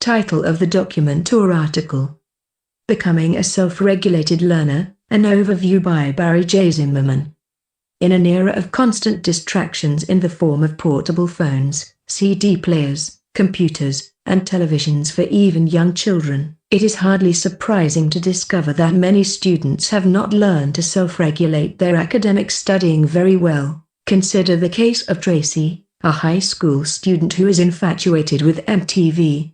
Title of the document or article: Becoming a Self-Regulated Learner, an overview by Barry J. Zimmerman. In an era of constant distractions in the form of portable phones, CD players, computers, and televisions for even young children, it is hardly surprising to discover that many students have not learned to self-regulate their academic studying very well. Consider the case of Tracy, a high school student who is infatuated with MTV.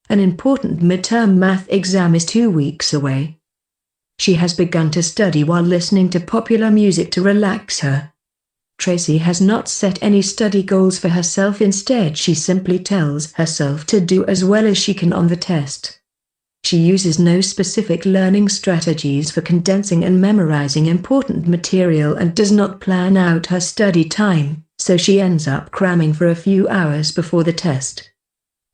An important midterm math exam is 2 weeks away. She has begun to study while listening to popular music to relax her. Tracy has not set any study goals for herself. Instead, she simply tells herself to do as well as she can on the test. She uses no specific learning strategies for condensing and memorizing important material and does not plan out her study time, so she ends up cramming for a few hours before the test.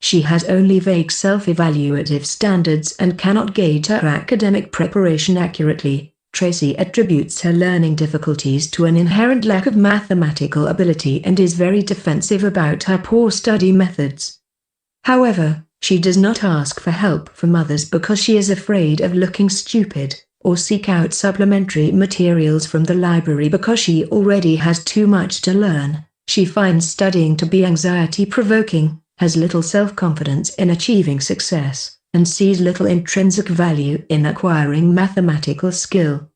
She has only vague self-evaluative standards and cannot gauge her academic preparation accurately. Tracy attributes her learning difficulties to an inherent lack of mathematical ability and is very defensive about her poor study methods. However, she does not ask for help from others because she is afraid of looking stupid, or seek out supplementary materials from the library because she already has too much to learn. She finds studying to be anxiety-provoking, has little self-confidence in achieving success, and sees little intrinsic value in acquiring mathematical skill.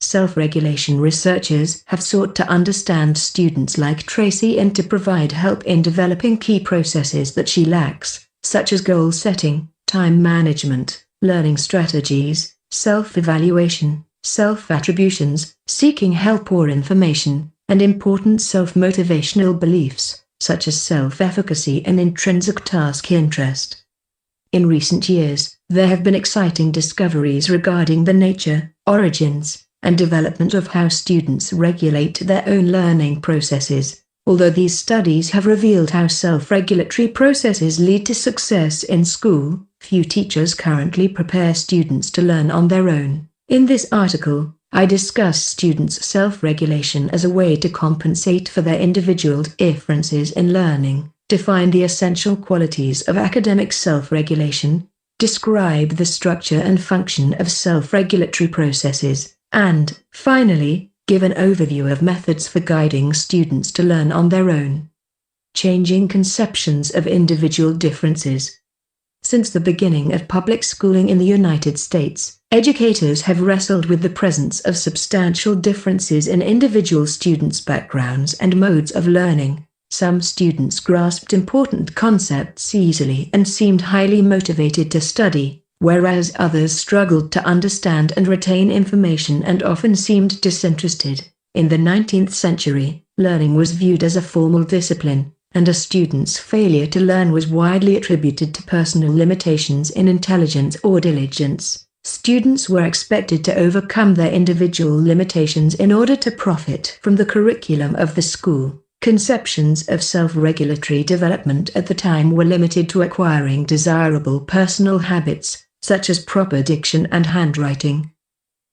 Self-regulation researchers have sought to understand students like Tracy and to provide help in developing key processes that she lacks, such as goal setting, time management, learning strategies, self-evaluation, self-attributions, seeking help or information, and important self-motivational beliefs, such as self-efficacy and intrinsic task interest. In recent years, there have been exciting discoveries regarding the nature, origins, and development of how students regulate their own learning processes. Although these studies have revealed how self-regulatory processes lead to success in school, few teachers currently prepare students to learn on their own. In this article, I discuss students' self-regulation as a way to compensate for their individual differences in learning, define the essential qualities of academic self-regulation, describe the structure and function of self-regulatory processes, and, finally, give an overview of methods for guiding students to learn on their own. Changing conceptions of individual differences. Since the beginning of public schooling in the United States, educators have wrestled with the presence of substantial differences in individual students' backgrounds and modes of learning. Some students grasped important concepts easily and seemed highly motivated to study, whereas others struggled to understand and retain information and often seemed disinterested. In the 19th century, learning was viewed as a formal discipline, and a student's failure to learn was widely attributed to personal limitations in intelligence or diligence. Students were expected to overcome their individual limitations in order to profit from the curriculum of the school. Conceptions of self-regulatory development at the time were limited to acquiring desirable personal habits, such as proper diction and handwriting.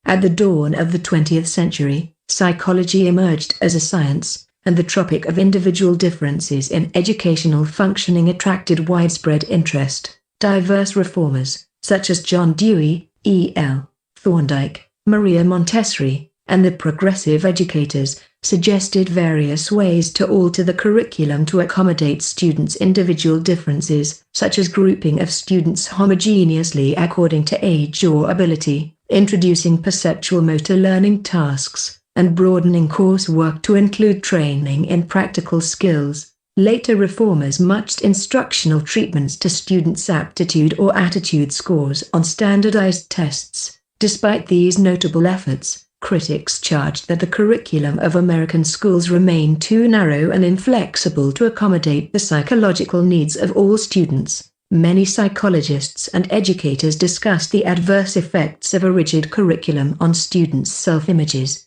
At the dawn of the 20th century, psychology emerged as a science, and the topic of individual differences in educational functioning attracted widespread interest. Diverse reformers, such as John Dewey, E.L. Thorndike, Maria Montessori, and the progressive educators, suggested various ways to alter the curriculum to accommodate students' individual differences, such as grouping of students homogeneously according to age or ability, introducing perceptual motor learning tasks, and broadening coursework to include training in practical skills. Later reformers matched instructional treatments to students' aptitude or attitude scores on standardized tests. Despite these notable efforts, critics charged that the curriculum of American schools remained too narrow and inflexible to accommodate the psychological needs of all students. Many psychologists and educators discussed the adverse effects of a rigid curriculum on students' self-images.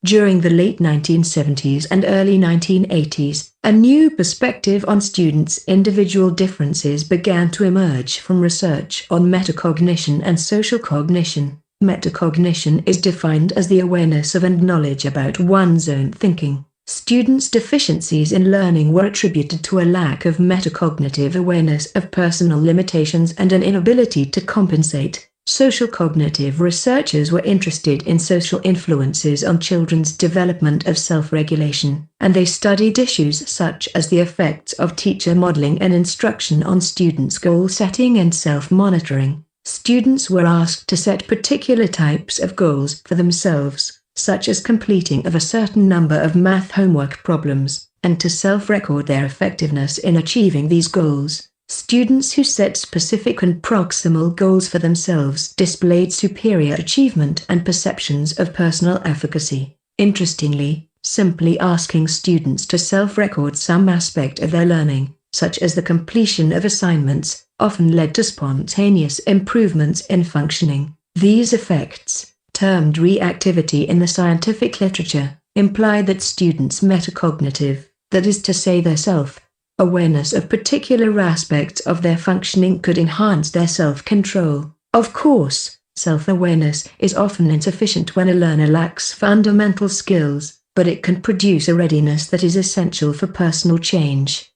During the late 1970s and early 1980s, a new perspective on students' individual differences began to emerge from research on metacognition and social cognition. Metacognition is defined as the awareness of and knowledge about one's own thinking. Students' deficiencies in learning were attributed to a lack of metacognitive awareness of personal limitations and an inability to compensate. Social cognitive researchers were interested in social influences on children's development of self-regulation, and they studied issues such as the effects of teacher modeling and instruction on students' goal setting and self-monitoring. Students were asked to set particular types of goals for themselves, such as completing of a certain number of math homework problems, and to self-record their effectiveness in achieving these goals. Students who set specific and proximal goals for themselves displayed superior achievement and perceptions of personal efficacy. Interestingly, simply asking students to self-record some aspect of their learning, such as the completion of assignments, often led to spontaneous improvements in functioning. These effects, termed reactivity in the scientific literature, imply that students' metacognitive, that is to say their self-awareness of particular aspects of their functioning, could enhance their self-control. Of course, self-awareness is often insufficient when a learner lacks fundamental skills, but it can produce a readiness that is essential for personal change.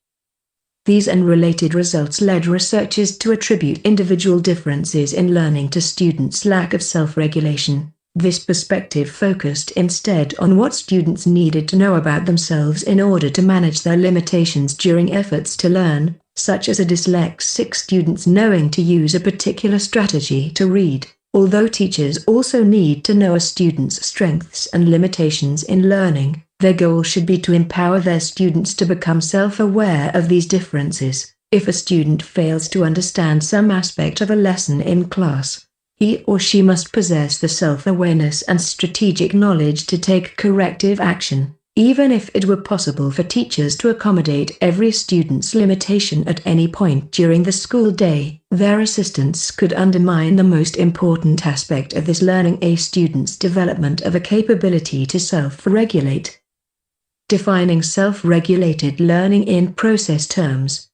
These and related results led researchers to attribute individual differences in learning to students' lack of self-regulation. This perspective focused instead on what students needed to know about themselves in order to manage their limitations during efforts to learn, such as a dyslexic student's knowing to use a particular strategy to read. Although teachers also need to know a student's strengths and limitations in learning, their goal should be to empower their students to become self-aware of these differences. If a student fails to understand some aspect of a lesson in class, he or she must possess the self-awareness and strategic knowledge to take corrective action. Even if it were possible for teachers to accommodate every student's limitation at any point during the school day, their assistance could undermine the most important aspect of this learning: a student's development of a capability to self-regulate. Defining self-regulated learning in process terms.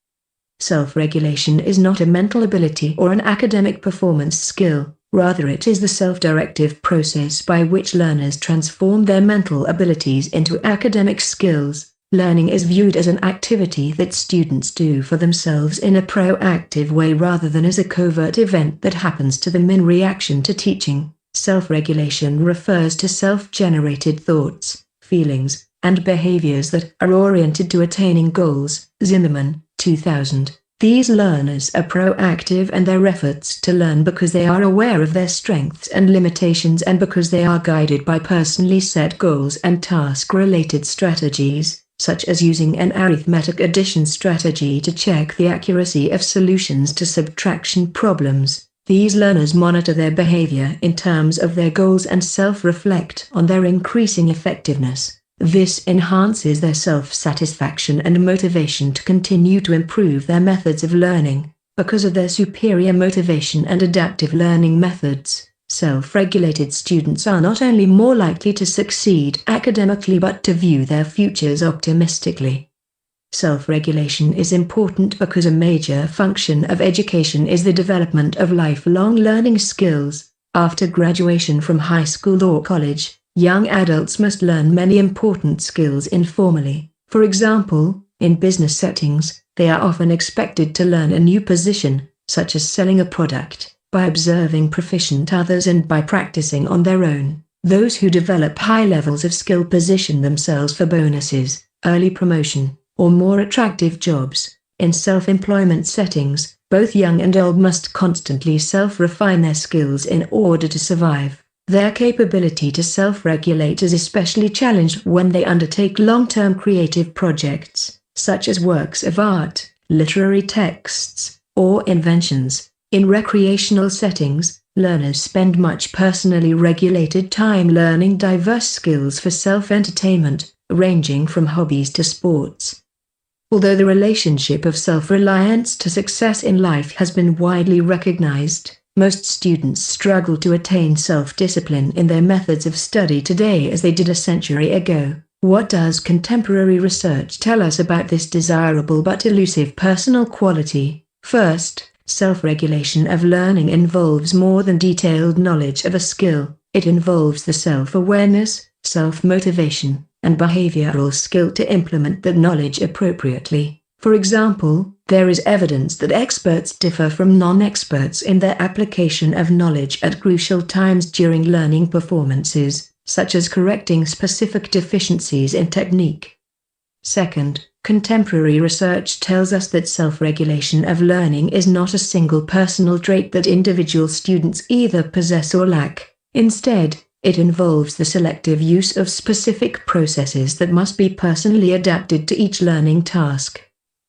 Self-regulation is not a mental ability or an academic performance skill, rather it is the self-directive process by which learners transform their mental abilities into academic skills. Learning is viewed as an activity that students do for themselves in a proactive way rather than as a covert event that happens to them in reaction to teaching. Self-regulation refers to self-generated thoughts, feelings, and behaviors that are oriented to attaining goals. Zimmerman, 2000. These learners are proactive in their efforts to learn because they are aware of their strengths and limitations and because they are guided by personally set goals and task-related strategies, such as using an arithmetic addition strategy to check the accuracy of solutions to subtraction problems. These learners monitor their behavior in terms of their goals and self-reflect on their increasing effectiveness. This enhances their self-satisfaction and motivation to continue to improve their methods of learning. Because of their superior motivation and adaptive learning methods, self-regulated students are not only more likely to succeed academically but to view their futures optimistically. Self-regulation is important because a major function of education is the development of lifelong learning skills. After graduation from high school or college, young adults must learn many important skills informally. For example, in business settings, they are often expected to learn a new position, such as selling a product, by observing proficient others and by practicing on their own. Those who develop high levels of skill position themselves for bonuses, early promotion, or more attractive jobs. In self-employment settings, both young and old must constantly self-refine their skills in order to survive. Their capability to self-regulate is especially challenged when they undertake long-term creative projects, such as works of art, literary texts, or inventions. In recreational settings, learners spend much personally regulated time learning diverse skills for self-entertainment, ranging from hobbies to sports. Although the relationship of self-reliance to success in life has been widely recognized, most students struggle to attain self-discipline in their methods of study today as they did a century ago. What does contemporary research tell us about this desirable but elusive personal quality? First, self-regulation of learning involves more than detailed knowledge of a skill. It involves the self-awareness, self-motivation, and behavioral skill to implement that knowledge appropriately. For example, there is evidence that experts differ from non-experts in their application of knowledge at crucial times during learning performances, such as correcting specific deficiencies in technique. Second, contemporary research tells us that self-regulation of learning is not a single personal trait that individual students either possess or lack. Instead, it involves the selective use of specific processes that must be personally adapted to each learning task.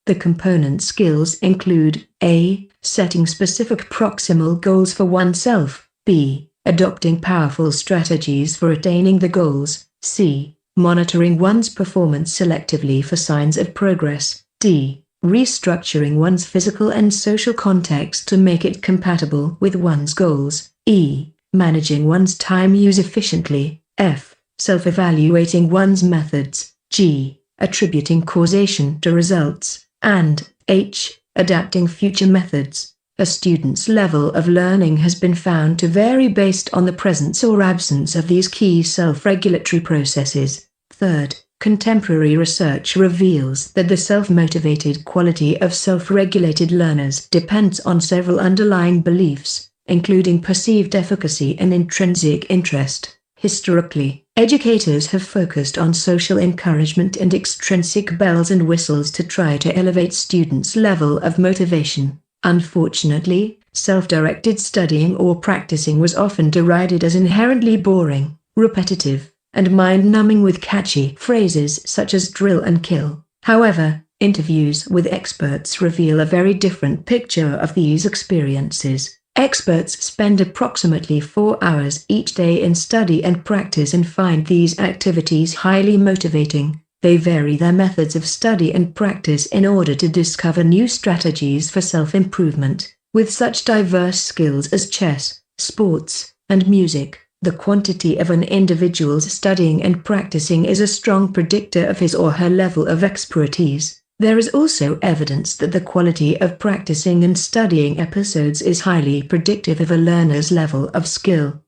The component skills include a. Setting specific proximal goals for oneself, b. Adopting powerful strategies for attaining the goals, c. Monitoring one's performance selectively for signs of progress, d. Restructuring one's physical and social context to make it compatible with one's goals, e. Managing one's time use efficiently, f. Self-evaluating one's methods, g. Attributing causation to results, and h. Adapting future methods. A student's level of learning has been found to vary based on the presence or absence of these key self-regulatory processes. Third, contemporary research reveals that the self-motivated quality of self-regulated learners depends on several underlying beliefs, including perceived efficacy and intrinsic interest. Historically, educators have focused on social encouragement and extrinsic bells and whistles to try to elevate students' level of motivation. Unfortunately, self-directed studying or practicing was often derided as inherently boring, repetitive, and mind-numbing with catchy phrases such as drill and kill. However, interviews with experts reveal a very different picture of these experiences. Experts spend approximately 4 hours each day in study and practice and find these activities highly motivating. They vary their methods of study and practice in order to discover new strategies for self-improvement. With such diverse skills as chess, sports, and music, the quantity of an individual's studying and practicing is a strong predictor of his or her level of expertise. There is also evidence that the quality of practicing and studying episodes is highly predictive of a learner's level of skill.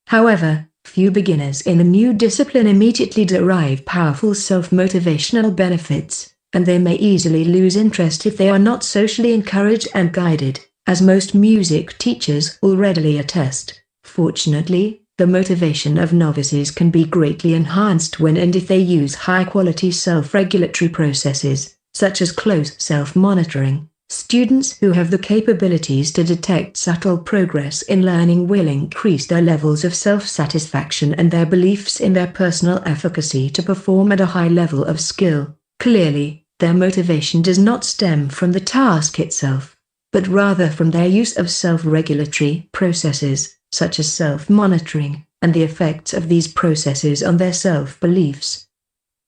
However, few beginners in a new discipline immediately derive powerful self-motivational benefits, and they may easily lose interest if they are not socially encouraged and guided, as most music teachers will readily attest. Fortunately, the motivation of novices can be greatly enhanced when and if they use high-quality self-regulatory processes, such as close self-monitoring. Students who have the capabilities to detect subtle progress in learning will increase their levels of self-satisfaction and their beliefs in their personal efficacy to perform at a high level of skill. Clearly, their motivation does not stem from the task itself, but rather from their use of self-regulatory processes, such as self-monitoring, and the effects of these processes on their self-beliefs.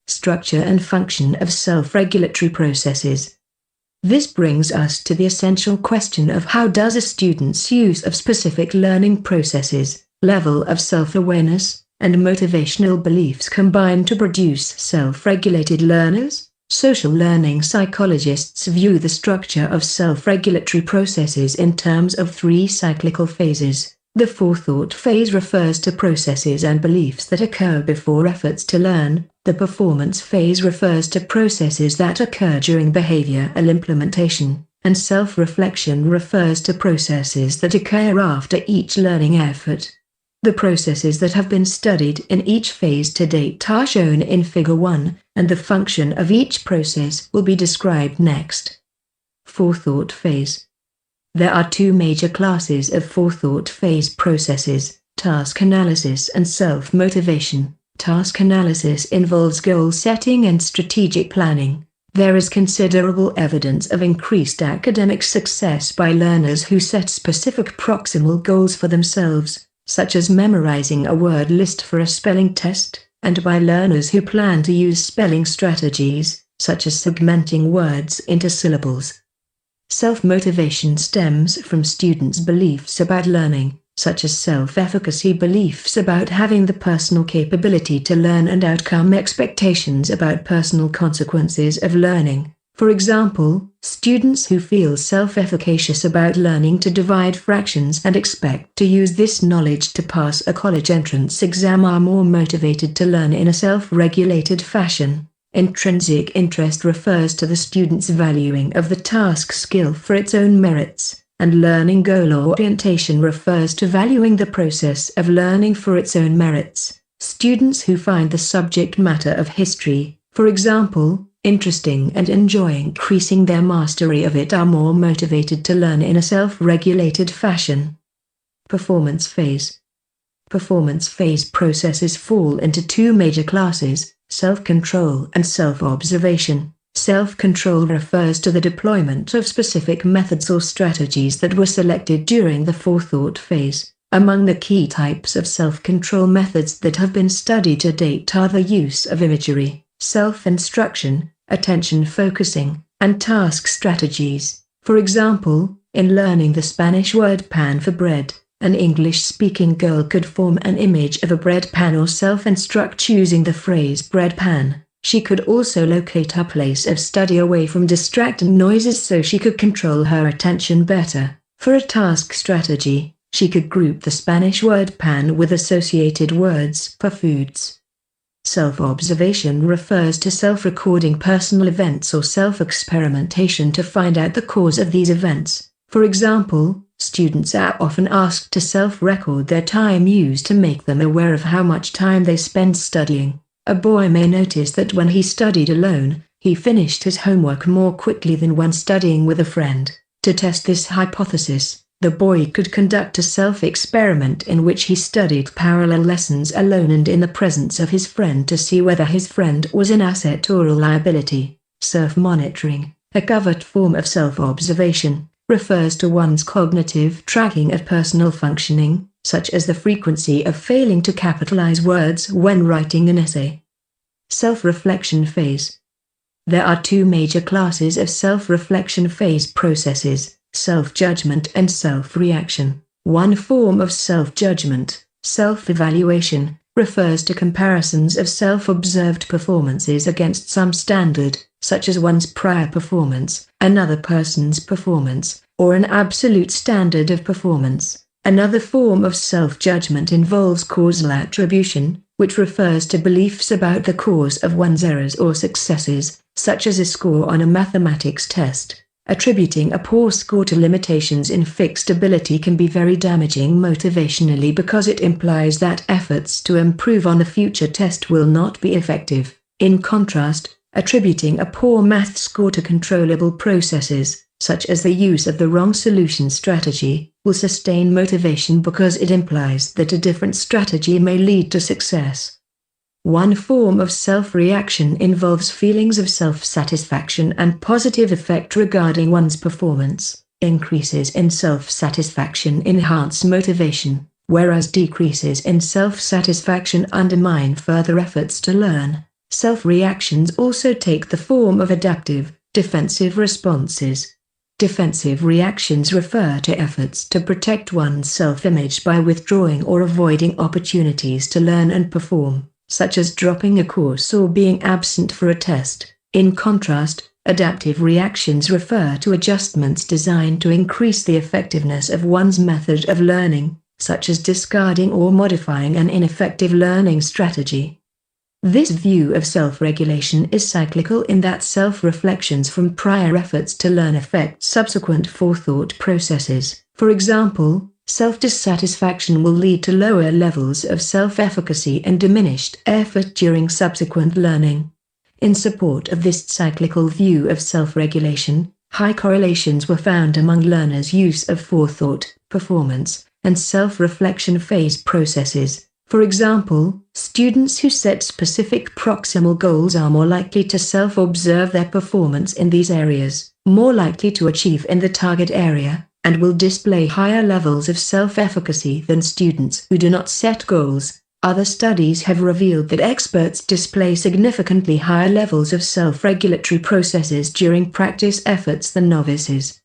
Structure and function of self-regulatory processes. This brings us to the essential question of how does a student's use of specific learning processes, level of self-awareness, and motivational beliefs combine to produce self-regulated learners? Social learning psychologists view the structure of self-regulatory processes in terms of 3 cyclical phases. The forethought phase refers to processes and beliefs that occur before efforts to learn. The performance phase refers to processes that occur during behavioral implementation, and self-reflection refers to processes that occur after each learning effort. The processes that have been studied in each phase to date are shown in Figure 1, and the function of each process will be described next. Forethought phase. There are 2 major classes of forethought phase processes: task analysis and self-motivation. Task analysis involves goal setting and strategic planning. There is considerable evidence of increased academic success by learners who set specific proximal goals for themselves, such as memorizing a word list for a spelling test, and by learners who plan to use spelling strategies, such as segmenting words into syllables. Self-motivation stems from students' beliefs about learning, such as self-efficacy beliefs about having the personal capability to learn and outcome expectations about personal consequences of learning. For example, students who feel self-efficacious about learning to divide fractions and expect to use this knowledge to pass a college entrance exam are more motivated to learn in a self-regulated fashion. Intrinsic interest refers to the student's valuing of the task skill for its own merits, and learning goal orientation refers to valuing the process of learning for its own merits. Students who find the subject matter of history, for example, interesting and enjoy increasing their mastery of it are more motivated to learn in a self-regulated fashion. Performance phase. Performance phase processes fall into two major classes: self-control and self-observation. Self-control refers to the deployment of specific methods or strategies that were selected during the forethought phase. Among the key types of self-control methods that have been studied to date are the use of imagery, self-instruction, attention focusing, and task strategies. For example, in learning the Spanish word pan for bread, an English-speaking girl could form an image of a bread pan or self-instruct using the phrase bread pan. She could also locate her place of study away from distracting noises so she could control her attention better. For a task strategy, she could group the Spanish word pan with associated words for foods. Self-observation refers to self-recording personal events or self-experimentation to find out the cause of these events. For example, students are often asked to self-record their time used to make them aware of how much time they spend studying. A boy may notice that when he studied alone, he finished his homework more quickly than when studying with a friend. To test this hypothesis, the boy could conduct a self-experiment in which he studied parallel lessons alone and in the presence of his friend to see whether his friend was an asset or a liability. Self-monitoring, a covert form of self-observation, refers to one's cognitive tracking of personal functioning, such as the frequency of failing to capitalize words when writing an essay. Self-reflection phase. There are two major classes of self-reflection phase processes: self-judgment and self-reaction. One form of self-judgment, self-evaluation, refers to comparisons of self-observed performances against some standard, such as one's prior performance, another person's performance, or an absolute standard of performance. Another form of self-judgment involves causal attribution, which refers to beliefs about the cause of one's errors or successes, such as a score on a mathematics test. Attributing a poor score to limitations in fixed ability can be very damaging motivationally because it implies that efforts to improve on a future test will not be effective. In contrast, attributing a poor math score to controllable processes, such as the use of the wrong solution strategy, will sustain motivation because it implies that a different strategy may lead to success. One form of self-reaction involves feelings of self-satisfaction and positive effect regarding one's performance. Increases in self-satisfaction enhance motivation, whereas decreases in self-satisfaction undermine further efforts to learn. Self-reactions also take the form of adaptive, defensive responses. Defensive reactions refer to efforts to protect one's self-image by withdrawing or avoiding opportunities to learn and perform, such as dropping a course or being absent for a test. In contrast, adaptive reactions refer to adjustments designed to increase the effectiveness of one's method of learning, such as discarding or modifying an ineffective learning strategy. This view of self-regulation is cyclical in that self-reflections from prior efforts to learn affect subsequent forethought processes. For example, self-dissatisfaction will lead to lower levels of self-efficacy and diminished effort during subsequent learning. In support of this cyclical view of self-regulation, high correlations were found among learners' use of forethought, performance, and self-reflection phase processes. For example, students who set specific proximal goals are more likely to self-observe their performance in these areas, more likely to achieve in the target area, and will display higher levels of self-efficacy than students who do not set goals. Other studies have revealed that experts display significantly higher levels of self-regulatory processes during practice efforts than novices.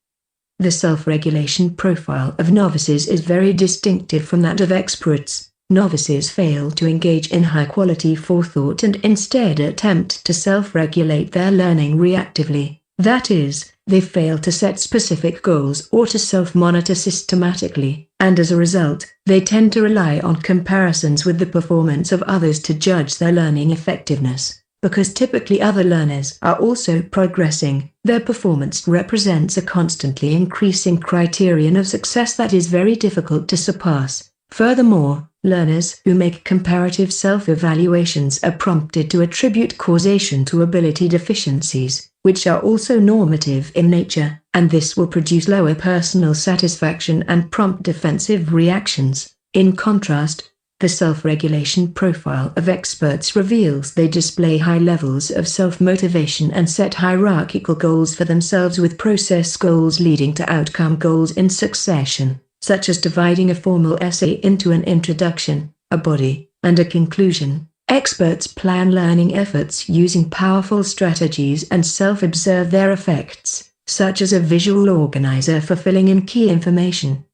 The self-regulation profile of novices is very distinctive from that of experts. Novices fail to engage in high-quality forethought and instead attempt to self-regulate their learning reactively. That is, they fail to set specific goals or to self-monitor systematically, and as a result, they tend to rely on comparisons with the performance of others to judge their learning effectiveness. Because typically other learners are also progressing, their performance represents a constantly increasing criterion of success that is very difficult to surpass. Furthermore, learners who make comparative self-evaluations are prompted to attribute causation to ability deficiencies, which are also normative in nature, and this will produce lower personal satisfaction and prompt defensive reactions. In contrast, the self-regulation profile of experts reveals they display high levels of self-motivation and set hierarchical goals for themselves, with process goals leading to outcome goals in succession, such as dividing a formal essay into an introduction, a body, and a conclusion. Experts plan learning efforts using powerful strategies and self-observe their effects, such as a visual organizer for filling in key information.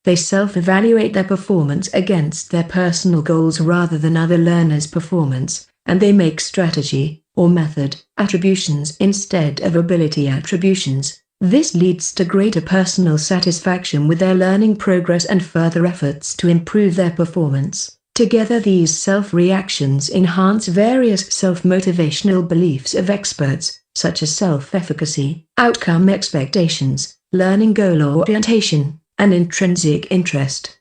They self-evaluate their performance against their personal goals rather than other learners' performance, and they make strategy, or method, attributions instead of ability attributions. This leads to greater personal satisfaction with their learning progress and further efforts to improve their performance. Together, these self-reactions enhance various self-motivational beliefs of experts, such as self-efficacy, outcome expectations, learning goal orientation, and intrinsic interest.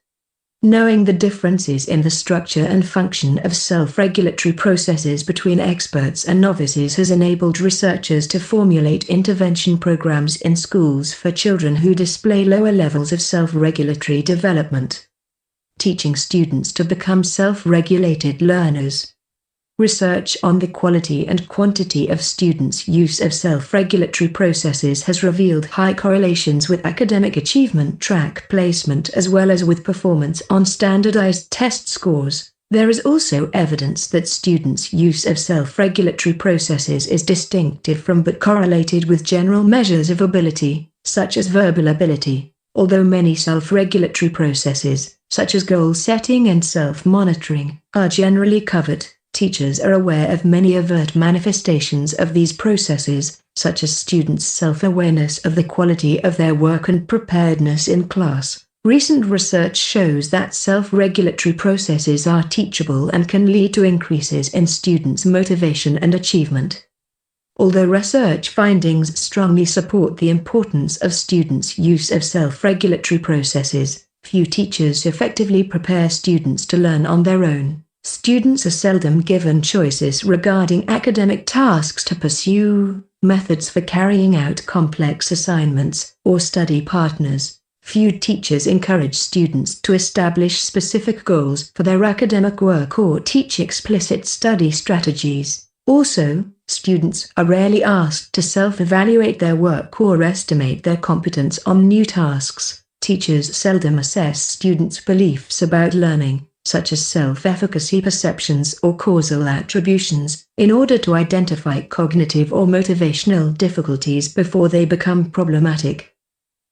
Knowing the differences in the structure and function of self-regulatory processes between experts and novices has enabled researchers to formulate intervention programs in schools for children who display lower levels of self-regulatory development. Teaching students to become self-regulated learners. Research on the quality and quantity of students' use of self-regulatory processes has revealed high correlations with academic achievement track placement as well as with performance on standardized test scores. There is also evidence that students' use of self-regulatory processes is distinctive from but correlated with general measures of ability, such as verbal ability. Although many self-regulatory processes, such as goal setting and self-monitoring, are generally covered, teachers are aware of many overt manifestations of these processes, such as students' self-awareness of the quality of their work and preparedness in class. Recent research shows that self-regulatory processes are teachable and can lead to increases in students' motivation and achievement. Although research findings strongly support the importance of students' use of self-regulatory processes, few teachers effectively prepare students to learn on their own. Students are seldom given choices regarding academic tasks to pursue, methods for carrying out complex assignments, or study partners. Few teachers encourage students to establish specific goals for their academic work or teach explicit study strategies. Also, students are rarely asked to self-evaluate their work or estimate their competence on new tasks. Teachers seldom assess students' beliefs about learning, such as self-efficacy perceptions or causal attributions, in order to identify cognitive or motivational difficulties before they become problematic.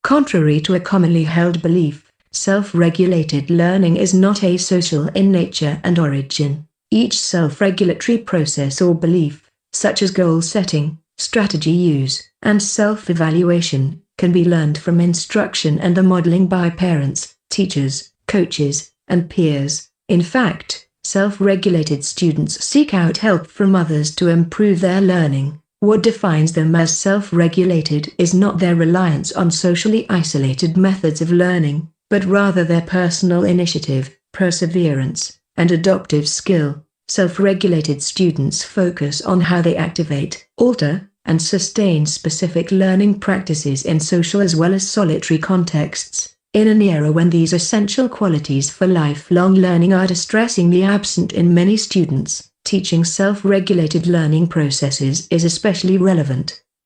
Contrary to a commonly held belief, self-regulated learning is not asocial in nature and origin. Each self-regulatory process or belief, such as goal setting, strategy use, and self-evaluation, can be learned from instruction and the modeling by parents, teachers, coaches, and peers. In fact, self-regulated students seek out help from others to improve their learning. What defines them as self-regulated is not their reliance on socially isolated methods of learning, but rather their personal initiative, perseverance, and adaptive skill. Self-regulated students focus on how they activate, alter, and sustain specific learning practices in social as well as solitary contexts. In an era when these essential qualities for lifelong learning are distressingly absent in many students, teaching self-regulated learning processes is especially relevant.